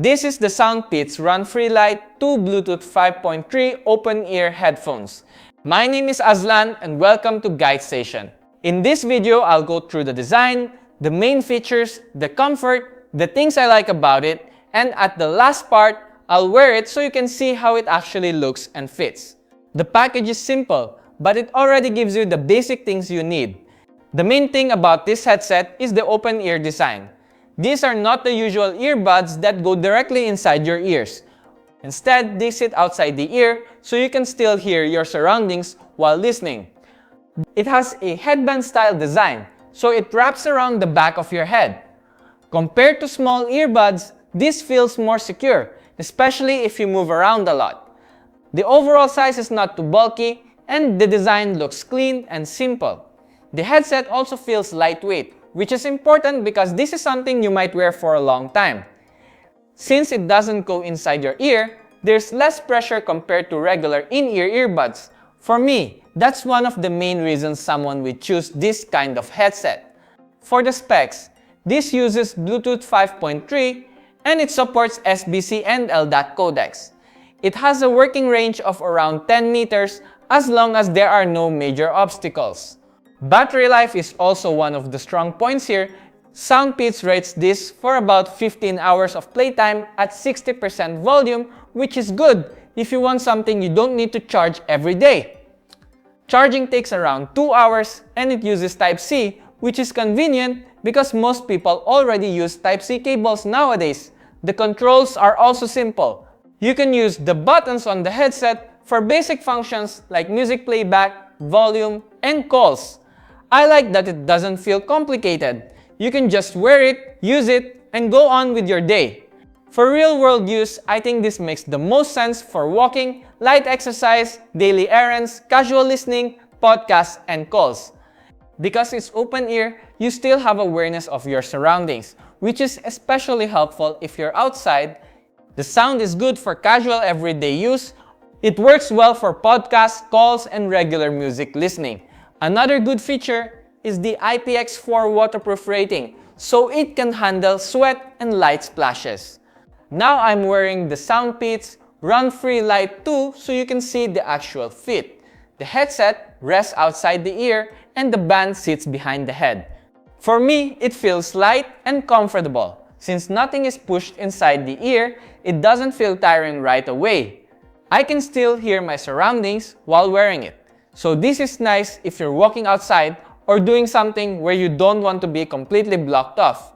This is the SoundPEATS RunFree Lite2 Bluetooth 5.3 open-ear headphones. My name is Azlan and welcome to Guide Station. In this video, I'll go through the design, the main features, the comfort, the things I like about it, and at the last part, I'll wear it so you can see how it actually looks and fits. The package is simple, but it already gives you the basic things you need. The main thing about this headset is the open-ear design. These are not the usual earbuds that go directly inside your ears. Instead, they sit outside the ear so you can still hear your surroundings while listening. It has a headband-style design, so it wraps around the back of your head. Compared to small earbuds, this feels more secure, especially if you move around a lot. The overall size is not too bulky, and the design looks clean and simple. The headset also feels lightweight, which is important because this is something you might wear for a long time. Since it doesn't go inside your ear, there's less pressure compared to regular in-ear earbuds. For me, that's one of the main reasons someone would choose this kind of headset. For the specs, this uses Bluetooth 5.3 and it supports SBC and LDAC codecs. It has a working range of around 10 meters as long as there are no major obstacles. Battery life is also one of the strong points here. SoundPEATS rates this for about 15 hours of playtime at 60% volume, which is good if you want something you don't need to charge every day. Charging takes around 2 hours and it uses Type-C, which is convenient because most people already use Type-C cables nowadays. The controls are also simple. You can use the buttons on the headset for basic functions like music playback, volume, and calls. I like that it doesn't feel complicated. You can just wear it, use it, and go on with your day. For real-world use, I think this makes the most sense for walking, light exercise, daily errands, casual listening, podcasts, and calls. Because it's open ear, you still have awareness of your surroundings, which is especially helpful if you're outside. The sound is good for casual everyday use. It works well for podcasts, calls, and regular music listening. Another good feature is the IPX4 waterproof rating, so it can handle sweat and light splashes. Now I'm wearing the SoundPEATS RunFree Lite2 so you can see the actual fit. The headset rests outside the ear and the band sits behind the head. For me, it feels light and comfortable. Since nothing is pushed inside the ear, it doesn't feel tiring right away. I can still hear my surroundings while wearing it. So this is nice if you're walking outside or doing something where you don't want to be completely blocked off.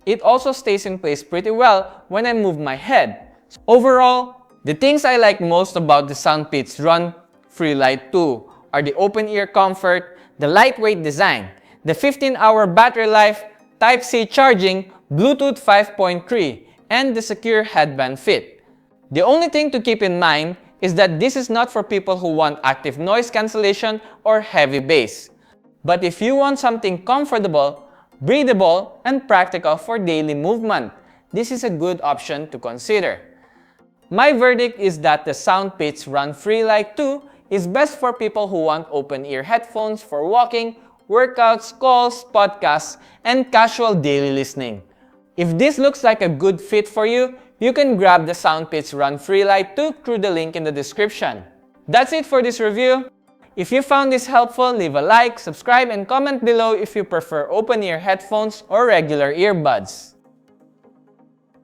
It also stays in place pretty well when I move my head. Overall, the things I like most about the SoundPEATS RunFree Lite2 are the open-ear comfort, the lightweight design, the 15-hour battery life, Type-C charging, Bluetooth 5.3, and the secure headband fit. The only thing to keep in mind is that this is not for people who want active noise cancellation or heavy bass. But if you want something comfortable, breathable, and practical for daily movement, this is a good option to consider. My verdict is that the SoundPEATS RunFree Lite2 is best for people who want open-ear headphones for walking, workouts, calls, podcasts, and casual daily listening. If this looks like a good fit for you, you can grab the SoundPEATS RunFree Lite2 through the link in the description. That's it for this review. If you found this helpful, leave a like, subscribe, and comment below if you prefer open-ear headphones or regular earbuds.